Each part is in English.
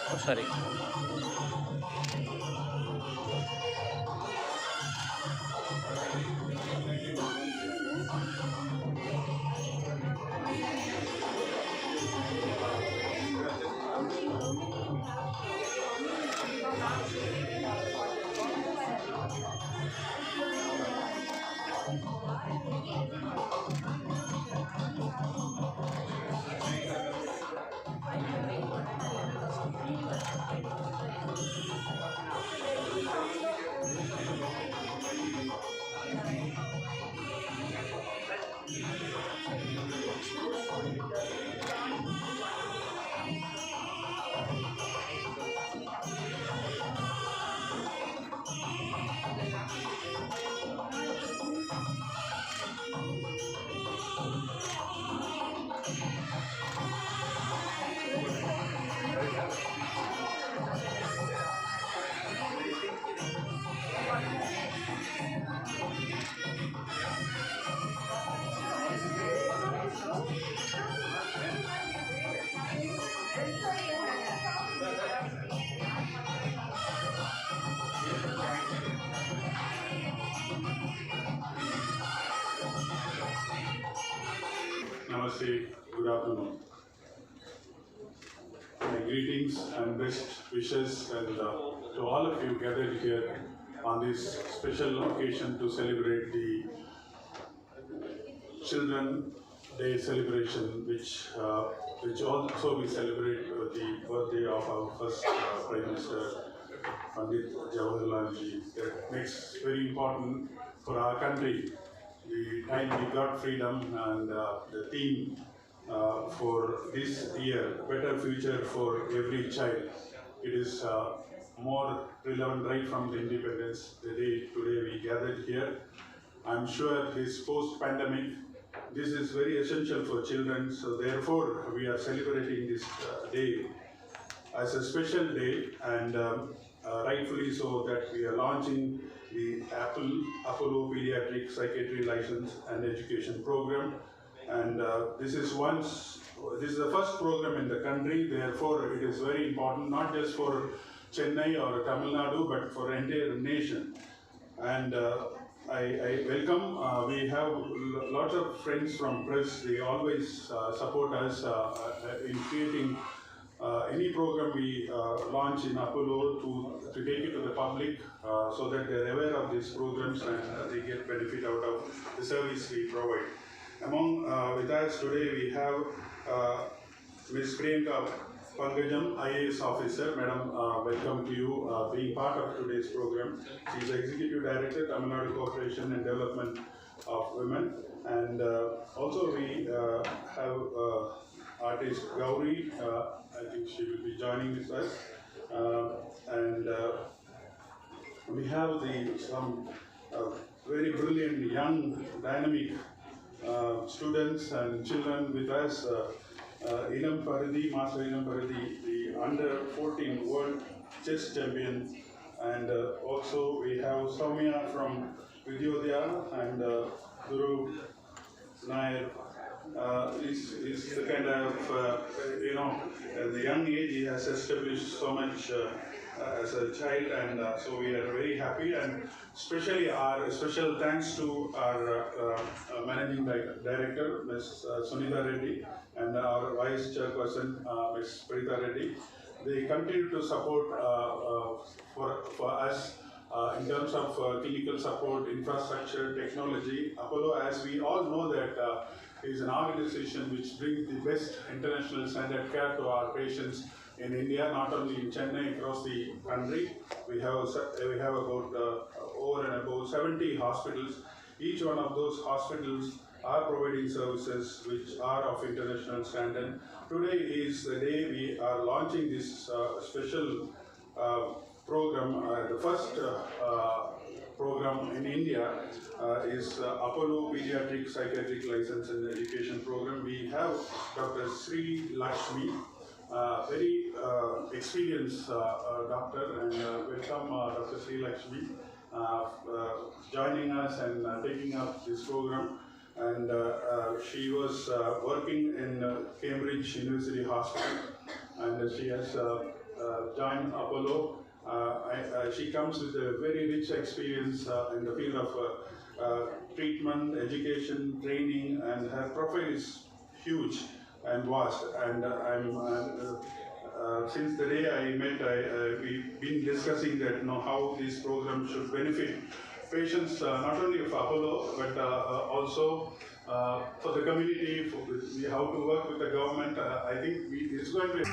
Oh, sorry. Namaste, good afternoon. My greetings and best wishes to all of you gathered here on this special occasion to celebrate the Children Day celebration, which also we celebrate the birthday of our first Prime Minister, Pandit Jawaharlal ji. That makes very important for our country. The time we got freedom and the theme for this year, better future for every child. It is more relevant right from the independence, the day today we gathered here. I'm sure this post-pandemic, this is very essential for children, so therefore we are celebrating this day as a special day, and rightfully so that we are launching the Apollo Paediatric Psychiatry Liaison and Education Program. And this is the first program in the country, therefore it is very important, not just for Chennai or Tamil Nadu, but for entire nation. And I welcome, we have lots of friends from press, they always support us in creating any program we launch in Apollo to take it to the public so that they're aware of these programs and they get benefit out of the service we provide. Among with us today we have Ms. Priyanka Pangajam, IAS officer. Madam, welcome to you being part of today's program. She is Executive Director, Tamil Nadu Corporation and Development of Women. And also we have artist Gauri, I think she will be joining with us. We have some very brilliant, young, dynamic students and children with us. Inam Paradhi, Master Inam Paradhi, the under 14 world chess champion, and also we have Soumya from Vidyodaya, and Guru Nair is the kind of, at the young age he has established so much as a child, and so we are very happy, and especially our special thanks to our Managing Director, Ms. Sunita Reddy, and our Vice Chairperson, Ms. Preeta Reddy. They continue to support for us in terms of clinical support, infrastructure, technology. Apollo, as we all know, that is an organization which brings the best international standard care to our patients in India, not only in Chennai, across the country. We have about over and above 70 hospitals. Each one of those hospitals are providing services which are of international standard. Today is the day we are launching this special program. The first program in India is Apollo Paediatric Psychiatric Liaison and Education Program. We have Dr. Sri Lakshmi, very experienced doctor, and welcome Dr. Sri Lakshmi joining us and taking up this program. And she was working in Cambridge Cambridge University Hospital, and she has joined Apollo. She comes with a very rich experience in the field of treatment, education, training, and her profile is huge and vast. And since the day I met, we've been discussing that how this program should benefit patients not only of Apollo but also for the community. How to work with the government. I think it's going to be.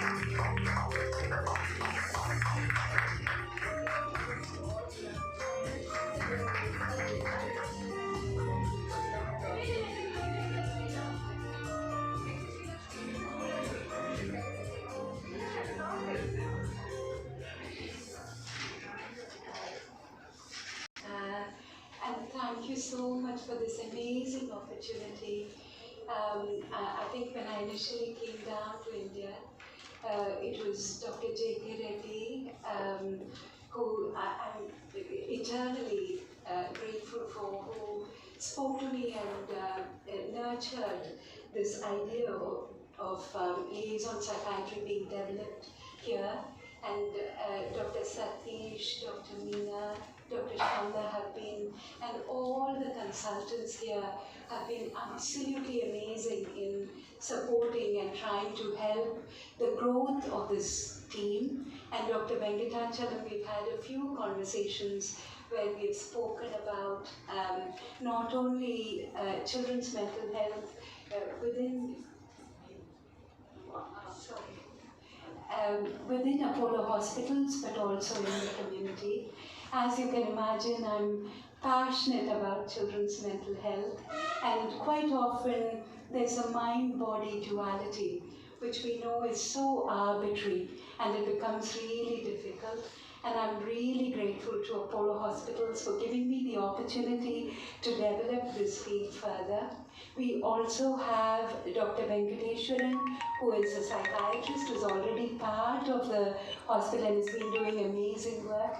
And thank you so much for this amazing opportunity. I think when I initially came down to India, it was Dr. J.K. Reddy, who I'm eternally grateful for, who spoke to me and nurtured this idea of liaison psychiatry being developed here. And Dr. Satish, Dr. Meena, Dr. Shanda have been, and all the consultants here have been absolutely amazing in supporting and trying to help the growth of this team. And Dr. Venkatachalam, we've had a few conversations where we've spoken about not only children's mental health within Apollo hospitals, but also in the community. As you can imagine, I'm passionate about children's mental health, and quite often there's a mind-body duality, which we know is so arbitrary, and it becomes really difficult. And I'm really grateful to Apollo Hospitals for giving me the opportunity to develop this field further. We also have Dr. Venkateshwaran, who is a psychiatrist, who's already part of the hospital and has been doing amazing work,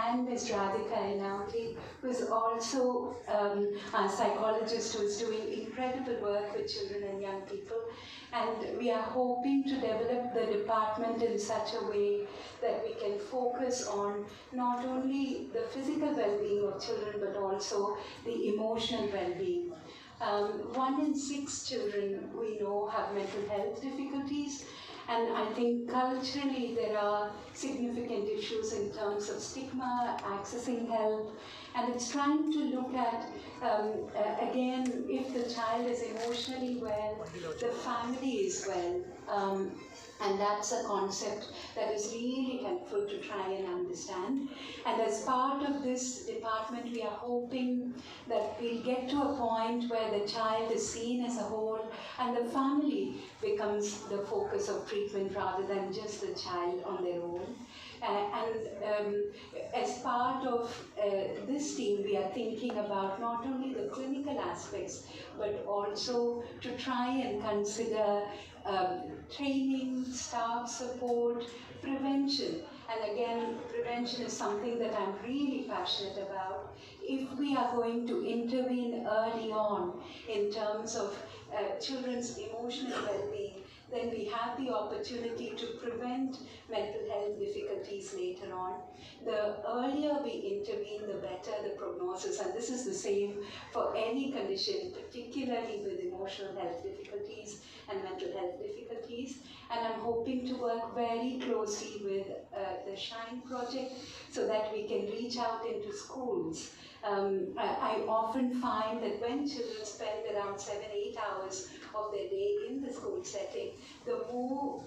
and Ms. Radhika Enauti, who is also a psychologist who is doing incredible work with children and young people. And we are hoping to develop the department in such a way that we can focus on not only the physical well-being of children, but also the emotional well-being. 1 in 6 children we know have mental health difficulties, and I think culturally there are significant issues in terms of stigma, accessing help, and it's trying to look at, again, if the child is emotionally well, the family is well. And that's a concept that is really helpful to try and understand. And as part of this department, we are hoping that we'll get to a point where the child is seen as a whole and the family becomes the focus of treatment rather than just the child on their own. As part of this team, we are thinking about not only the clinical aspects, but also to try and consider training, staff support, prevention. And again, prevention is something that I'm really passionate about. If we are going to intervene early on in terms of children's emotional well-being, then we have the opportunity to prevent mental health difficulties later on. The earlier we intervene, the better the prognosis, and this is the same for any condition, particularly with emotional health difficulties and mental health difficulties. And I'm hoping to work very closely with the SHINE project so that we can reach out into schools. I often find that when children spend around 7-8 hours of their day in the school setting, the more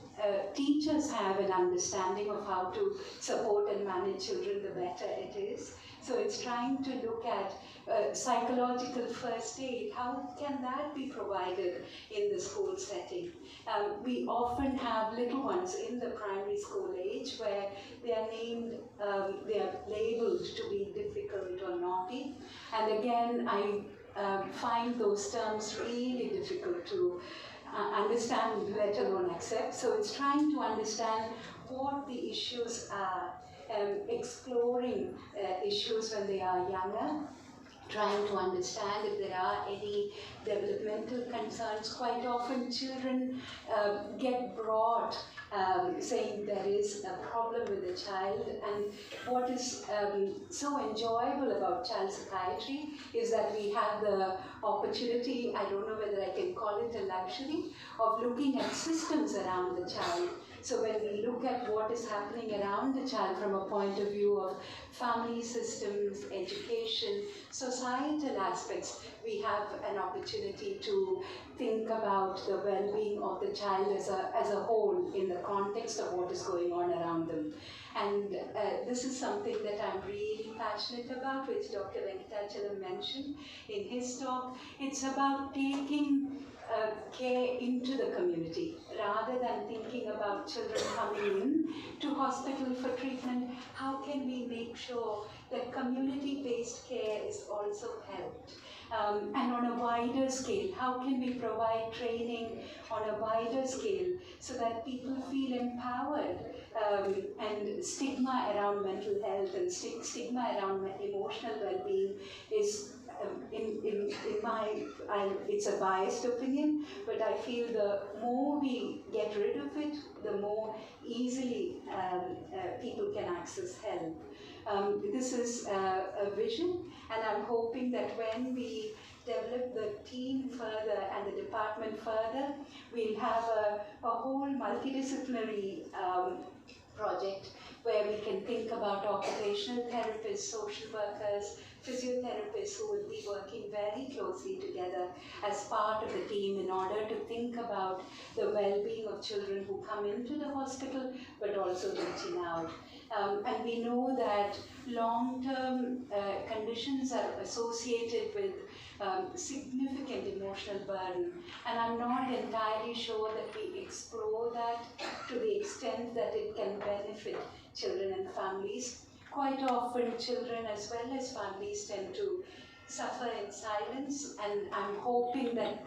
teachers have an understanding of how to support and manage children, the better it is. So it's trying to look at psychological first aid. How can that be provided in the school setting? We often have little ones in the primary school age where they are named, they are labeled to be difficult or naughty. And again, I find those terms really difficult to understand, let alone accept. So it's trying to understand what the issues are, exploring issues when they are younger, trying to understand if there are any developmental concerns. Quite often children get brought saying there is a problem with the child, and what is so enjoyable about child psychiatry is that we have the opportunity, I don't know whether I can call it a luxury, of looking at systems around the child. So when we look at what is happening around the child from a point of view of family systems, education, societal aspects, we have an opportunity to think about the well-being of the child as a whole in the context of what is going on around them. And this is something that I'm really passionate about, which Dr. Venkatachalam mentioned in his talk. It's about taking care into the community rather than thinking about children coming in to hospital for treatment. How can we make sure that community-based care is also helped? And on a wider scale, how can we provide training on a wider scale so that people feel empowered, and stigma around mental health and stigma around emotional well-being is, in my, it's a biased opinion, but I feel the more we get rid of it, the more easily people can access help. This is a vision, and I'm hoping that when we develop the team further and the department further, we'll have a whole multidisciplinary project where we can think about occupational therapists, social workers, physiotherapists who would be working very closely together as part of the team in order to think about the well-being of children who come into the hospital but also reaching out. And we know that long-term conditions are associated with significant emotional burden, and I'm not entirely sure that we explore that to the extent that it can benefit children and families. Quite often children as well as families tend to suffer in silence, and I'm hoping that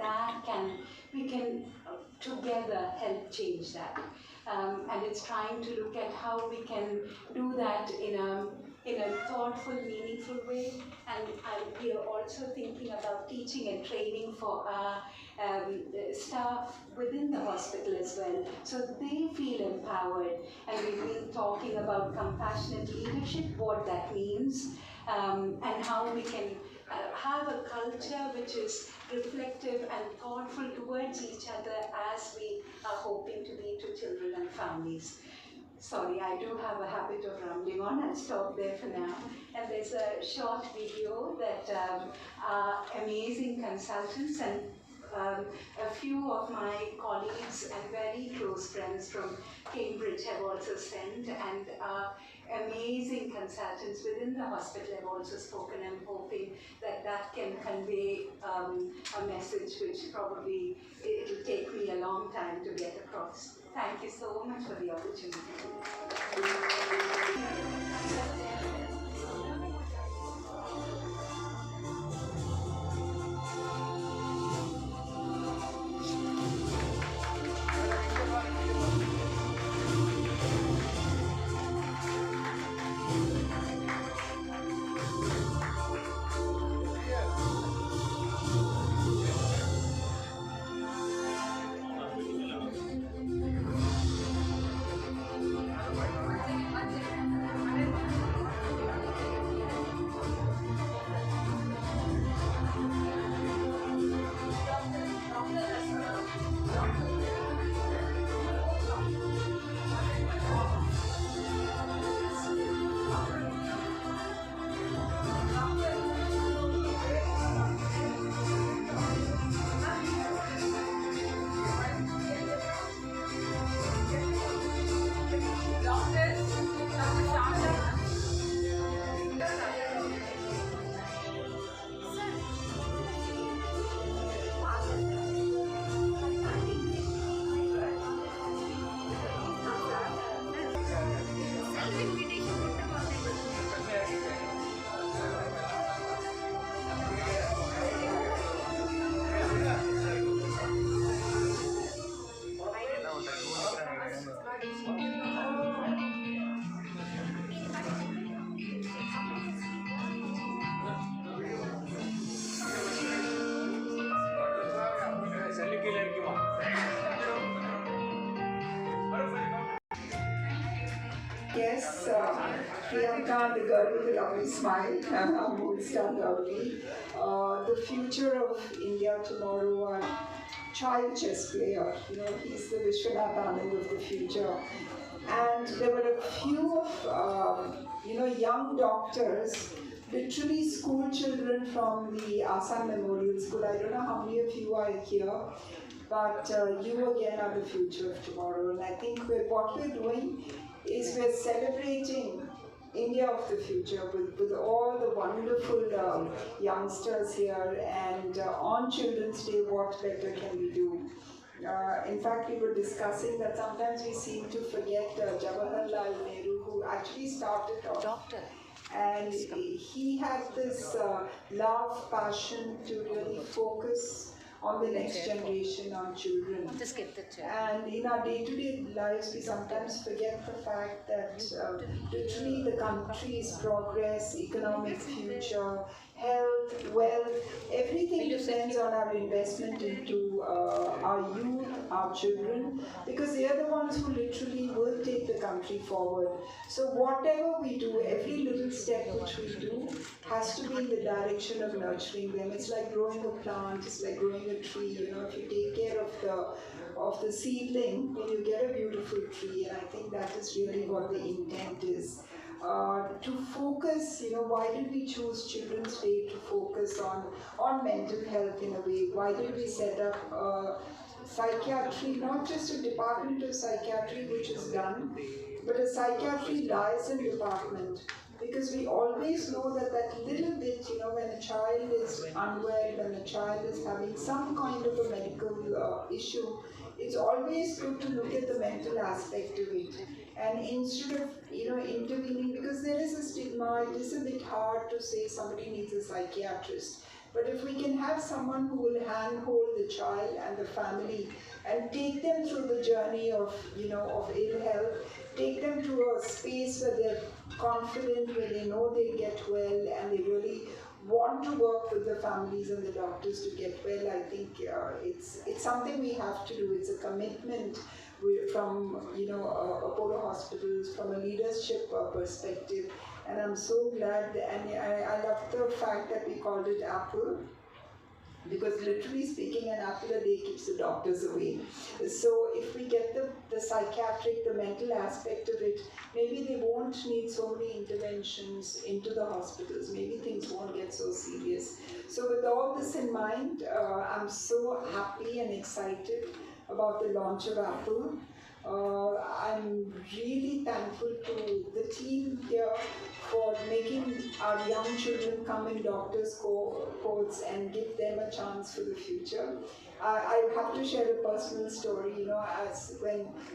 we can together help change that. And it's trying to look at how we can do that in a thoughtful, meaningful way. And we are also thinking about teaching and training for our staff within the hospital as well, so they feel empowered. And we've been talking about compassionate leadership, what that means, and how we can have a culture which is reflective and thoughtful towards each other as we are hoping to be to children and families. Sorry, I do have a habit of rambling on. I'll stop there for now. And there's a short video that our amazing consultants and a few of my colleagues and very close friends from Cambridge have also sent, and amazing consultants within the hospital have also spoken. I'm hoping that that can convey a message which probably it'll take me a long time to get across. Thank you so much for the opportunity. guests, Priyanka, the girl with the lovely smile, our moon star lovely, the future of India tomorrow, our child chess player, he's the Vishwanath Anand of the future. And there were a few of, young doctors, literally school children from the Assam Memorial School. I don't know how many of you are here, but you again are the future of tomorrow. And I think what we're doing is we're celebrating India of the future with all the wonderful youngsters here. And on Children's Day, what better can we do? In fact, we were discussing that sometimes we seem to forget Jawaharlal Nehru, who actually started off. Doctor. And he had this love, passion to really focus on the next generation, on children. Just get the chair. And in our day-to-day lives, we sometimes forget the fact that literally the country's progress, economic future, health, wealth, everything depends on our investment into our youth, our children, because they are the ones who literally will take the country forward. So whatever we do, every little step which we do has to be in the direction of nurturing them. It's like growing a plant, it's like growing a tree. If you take care of the seedling, then you get a beautiful tree. And I think that is really what the intent is. To focus, why did we choose Children's Day to focus on mental health in a way? Why did we set up psychiatry, not just a department of psychiatry which is done, but a psychiatry liaison department? Because we always know that little bit, when a child is unwell, when a child is having some kind of a medical issue, it's always good to look at the mental aspect of it. And instead of, intervening, because there is a stigma, it is a bit hard to say somebody needs a psychiatrist. But if we can have someone who will handhold the child and the family and take them through the journey of ill health, take them to a space where they're confident, where they know they'll get well, and they really want to work with the families and the doctors to get well, I think it's something we have to do. It's a commitment from Apollo Hospitals, from a leadership perspective. And I'm so glad, and I love the fact that we called it Apple, because literally speaking, an apple a day keeps the doctors away. So if we get the psychiatric, the mental aspect of it, maybe they won't need so many interventions into the hospitals. Maybe things won't get so serious. So with all this in mind, I'm so happy and excited about the launch of Apple. I'm really thankful to the team here for making our young children come in doctors' courts and give them a chance for the future. I have to share a personal story,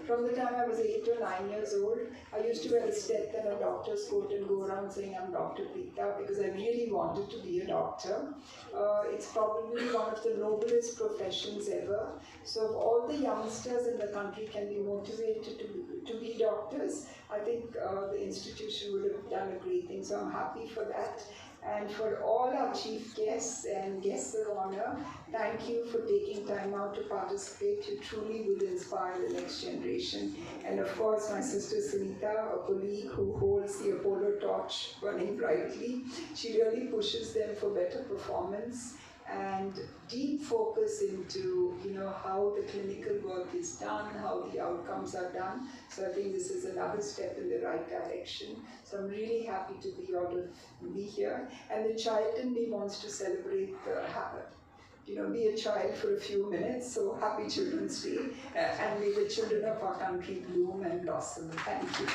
from the time I was 8 or 9 years old, I used to wear a step and a doctor's coat and go around saying I'm Dr. Preeta, because I really wanted to be a doctor. It's probably one of the noblest professions ever. So if all the youngsters in the country can be motivated to be doctors, I think the institution would have done a great thing. So I'm happy for that. And for all our chief guests and guests of honor, thank you for taking time out to participate. You truly will inspire the next generation. And of course, my sister Sunita, a colleague who holds the Apollo torch burning brightly, she really pushes them for better performance and deep focus into how the clinical work is done, how the outcomes are done. So I think this is another step in the right direction. So I'm really happy to be here. And the child in me wants to celebrate the habit. Be a child for a few minutes. So happy Children's Day, and may the children of our country bloom and blossom. Thank you.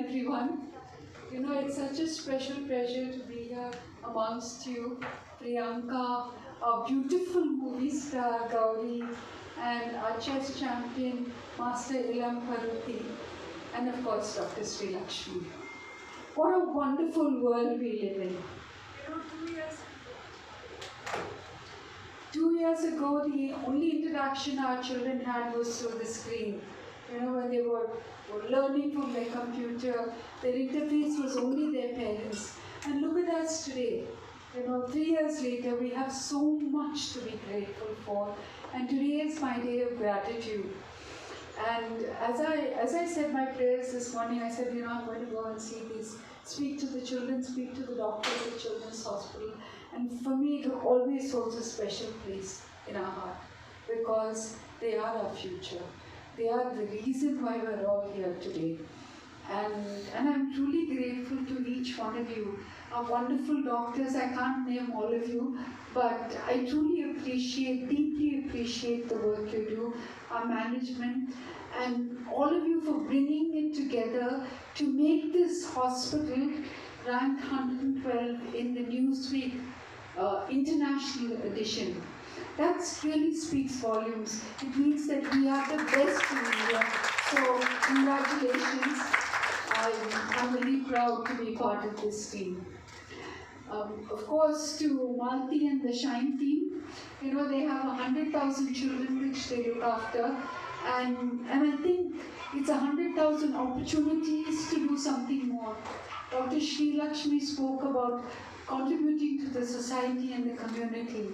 everyone. You know, it's such a special pleasure to be here amongst you. Priyanka, our beautiful movie star Gauri, and our chess champion, Master Ilam Paruthi, and of course Dr. Sri Lakshmi. What a wonderful world we live in. You know, 2 years ago, the only interaction our children had was through the screen. You know, when they were learning from their computer, their interface was only their parents. And look at us today. You know, 3 years later, we have so much to be grateful for. And today is my day of gratitude. And as I said my prayers this morning, I said, you know, I'm going to go and see these, speak to the children, speak to the doctors at Children's Hospital. And for me, it always holds a special place in our heart because they are our future. They are the reason why we're all here today. And I'm truly grateful to each one of you. Our wonderful doctors, I can't name all of you, but I truly appreciate, deeply appreciate the work you do, our management, and all of you for bringing it together to make this hospital ranked 112 in the Newsweek International Edition. That really speaks volumes. It means that we are the best in India. So congratulations. I'm really proud to be part of this team. Of course, to Malti and the Shine team, you know, they have 100,000 children which they look after. And I think it's 100,000 opportunities to do something more. Dr. Sri Lakshmi spoke about contributing to the society and the community.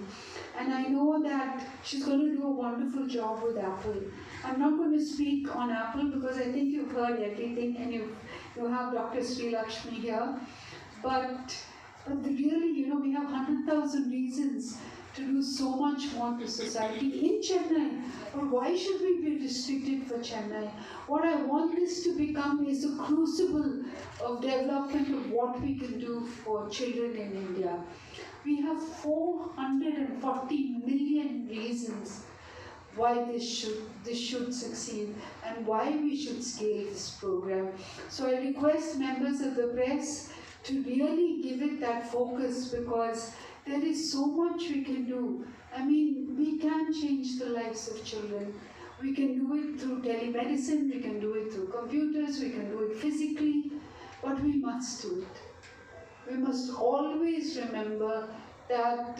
And I know that she's going to do a wonderful job with Apple. I'm not going to speak on Apple because I think you've heard everything and you have Dr. Sri Lakshmi here. But really, you know, we have 100,000 reasons to do so much more to society in Chennai. But why should we be restricted for Chennai? What I want this to become is a crucible of development of what we can do for children in India. We have 440 million reasons why this should succeed and why we should scale this program. So I request members of the press to really give it that focus because there is so much we can do. I mean, we can change the lives of children. We can do it through telemedicine, we can do it through computers, we can do it physically, but we must do it. We must always remember that,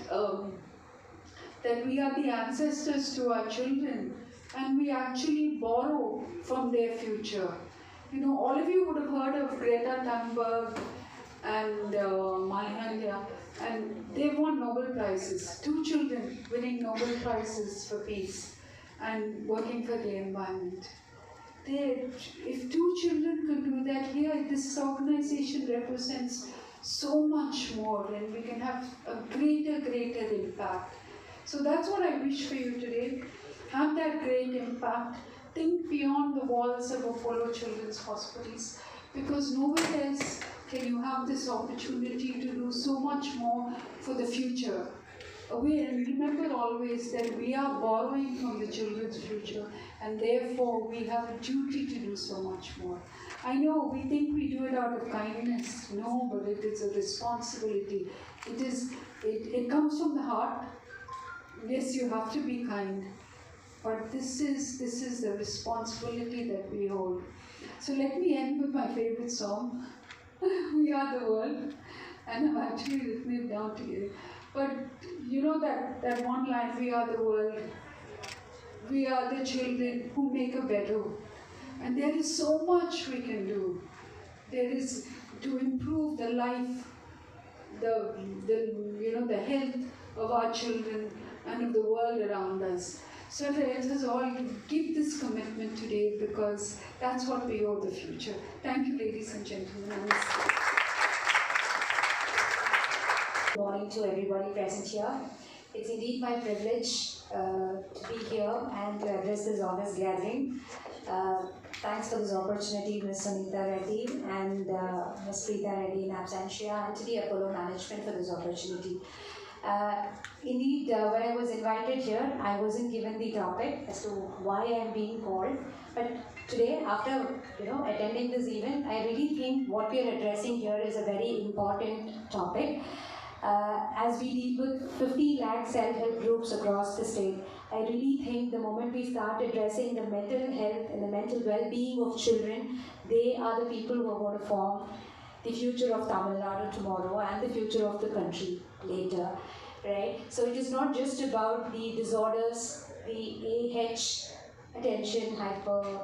that we are the ancestors to our children and we actually borrow from their future. You know, all of you would have heard of Greta Thunberg and Mahalia, and they've won Nobel Prizes. 2 children winning Nobel Prizes for peace and working for the environment. If 2 children could do that here, this organization represents so much more and we can have a greater impact. So that's what I wish for you today. Have that great impact. Think beyond the walls of Apollo Children's Hospitals because nowhere else can you have this opportunity to do so much more for the future. And remember always that we are borrowing from the children's future and therefore we have a duty to do so much more. I know we think we do it out of kindness. No, but it is a responsibility. It comes from the heart. Yes, you have to be kind. But this is the responsibility that we hold. So let me end with my favorite song. We are the world, and I've actually written it down today. But you know that one line, we are the world, we are the children who make a better. And there is so much we can do. There is to improve the life, the health of our children and of the world around us. So let us all give this commitment today because that's what we owe the future. Thank you, ladies and gentlemen. Good morning to everybody present here. It's indeed my privilege to be here and to address this august gathering. Thanks for this opportunity, Ms. Sanita Reddy and Ms. Preeta Reddy in absentia, and to the Apollo management for this opportunity. Uh, Indeed, when I was invited here, I wasn't given the topic as to why I am being called. But today, after attending this event, I really think what we are addressing here is a very important topic. As we deal with 50 lakh self-help groups across the state, I really think the moment we start addressing the mental health and the mental well-being of children, they are the people who are going to form the future of Tamil Nadu tomorrow and the future of the country later, right? So it is not just about the disorders, the attention, hyper,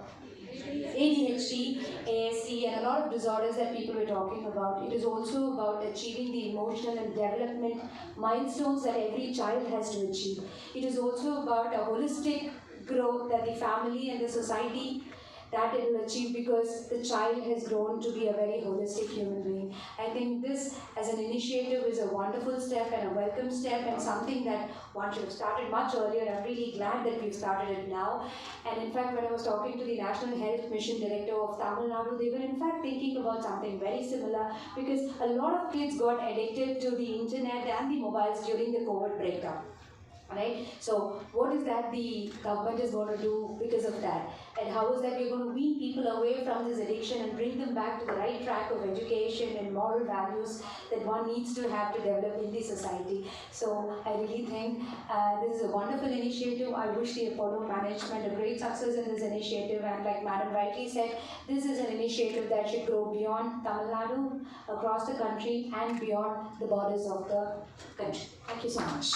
ADHD, ASD, and a lot of disorders that people were talking about. It is also about achieving the emotional and development milestones that every child has to achieve. It is also about a holistic growth that the family and the society that it will achieve because the child has grown to be a very holistic human being. I think this as an initiative is a wonderful step and a welcome step and something that one should have started much earlier. I'm really glad that we've started it now. And in fact, when I was talking to the National Health Mission Director of Tamil Nadu, they were in fact thinking about something very similar because a lot of kids got addicted to the internet and the mobiles during the COVID breakdown. Right? So what is that the government is going to do because of that? And how is that you're going to wean people away from this addiction and bring them back to the right track of education and moral values that one needs to have to develop in the society? So I really think this is a wonderful initiative. I wish the Apollo management a great success in this initiative. And like Madam rightly said, this is an initiative that should grow beyond Tamil Nadu, across the country and beyond the borders of the country. Thank you so much.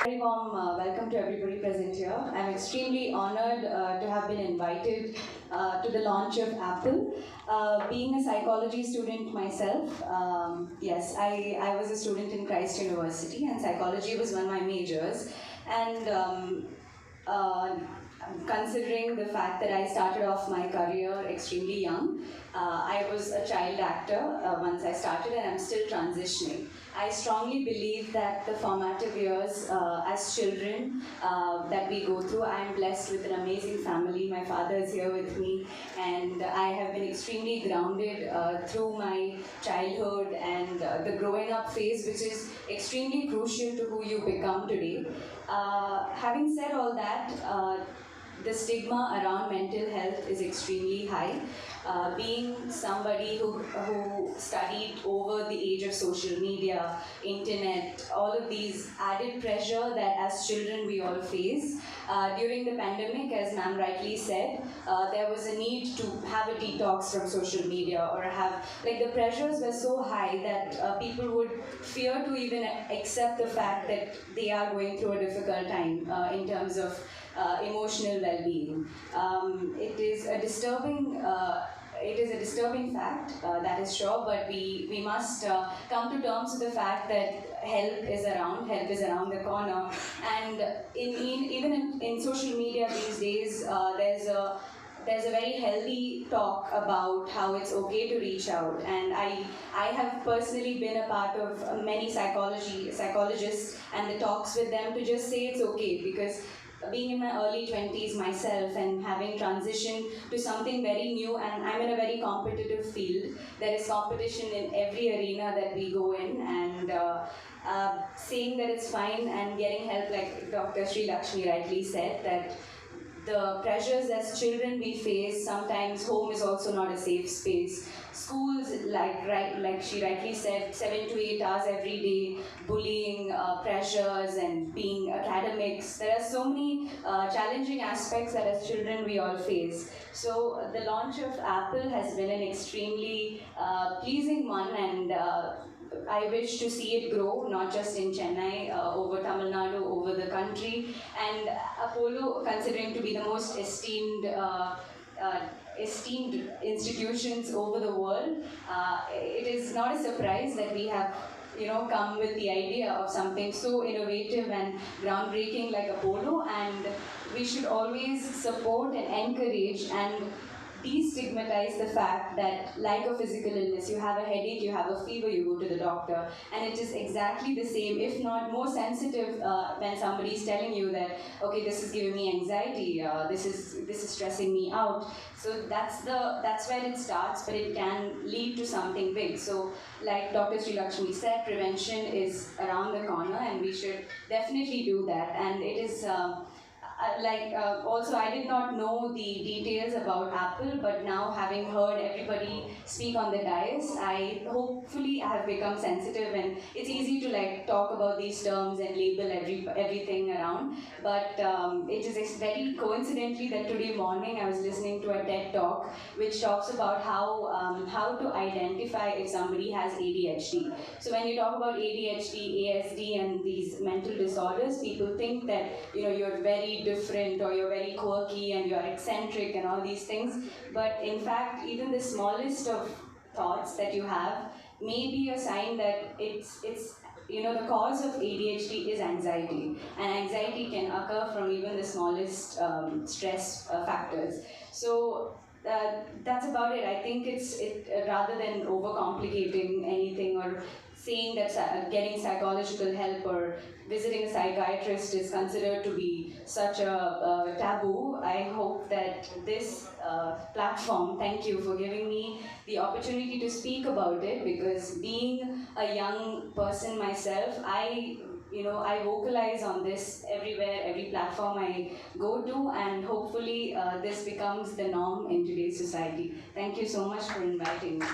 Very warm welcome to everybody present here. I'm extremely honored to have been invited to the launch of Apple. Being a psychology student myself, yes, I was a student in Christ University and psychology was one of my majors. And considering the fact that I started off my career extremely young, I was a child actor once I started and I'm still transitioning. I strongly believe that the formative years as children that we go through, I am blessed with an amazing family. My father is here with me and I have been extremely grounded through my childhood and the growing up phase, which is extremely crucial to who you become today. Having said all that, the stigma around mental health is extremely high. Being somebody who studied over the age of social media, internet, all of these added pressure that as children we all face. During the pandemic, as ma'am rightly said, there was a need to have a detox from social media or have, like the pressures were so high that people would fear to even accept the fact that they are going through a difficult time in terms of emotional well-being. It is a disturbing fact, that is sure, but we must come to terms with the fact that help is around the corner. And even in social media these days, there's a very healthy talk about how it's okay to reach out. And I have personally been a part of many psychologists and the talks with them to just say it's okay, because being in my early 20s myself and having transitioned to something very new, and I'm in a very competitive field. There is competition in every arena that we go in, and saying that it's fine and getting help, like Dr. Sri Lakshmi rightly said, that the pressures as children we face, sometimes home is also not a safe space. Schools, like she rightly said, 7 to 8 hours every day, bullying, pressures, and being academics. There are so many challenging aspects that as children we all face. So the launch of Apple has been an extremely pleasing one, and I wish to see it grow, not just in Chennai, over Tamil Nadu, over the country, and Apollo, considering to be the most esteemed institutions over the world, it is not a surprise that we have come with the idea of something so innovative and groundbreaking like Apollo, and we should always support and encourage and destigmatize the fact that, like a physical illness, you have a headache, you have a fever, you go to the doctor, and it is exactly the same, if not more sensitive, when somebody is telling you that, okay, this is giving me anxiety, this is stressing me out. So that's where it starts, but it can lead to something big. So, like Dr. Sri Lakshmi said, prevention is around the corner, and we should definitely do that. And it is. Also, I did not know the details about Apple, but now having heard everybody speak on the dais, hopefully I have become sensitive, and it's easy to like talk about these terms and label everything around. But it is very coincidentally that today morning I was listening to a TED talk which talks about how to identify if somebody has ADHD. So when you talk about ADHD, ASD, and these mental disorders, people think that you're very different or you're very quirky and you're eccentric and all these things. But in fact, even the smallest of thoughts that you have may be a sign that it's the cause of ADHD is anxiety, and anxiety can occur from even the smallest stress factors. So that's about it. I think rather than overcomplicating anything or saying that getting psychological help or visiting a psychiatrist is considered to be such a taboo, I hope that this platform, thank you for giving me the opportunity to speak about it, because being a young person myself, I vocalize on this everywhere, every platform I go to, and hopefully this becomes the norm in today's society. Thank you so much for inviting me.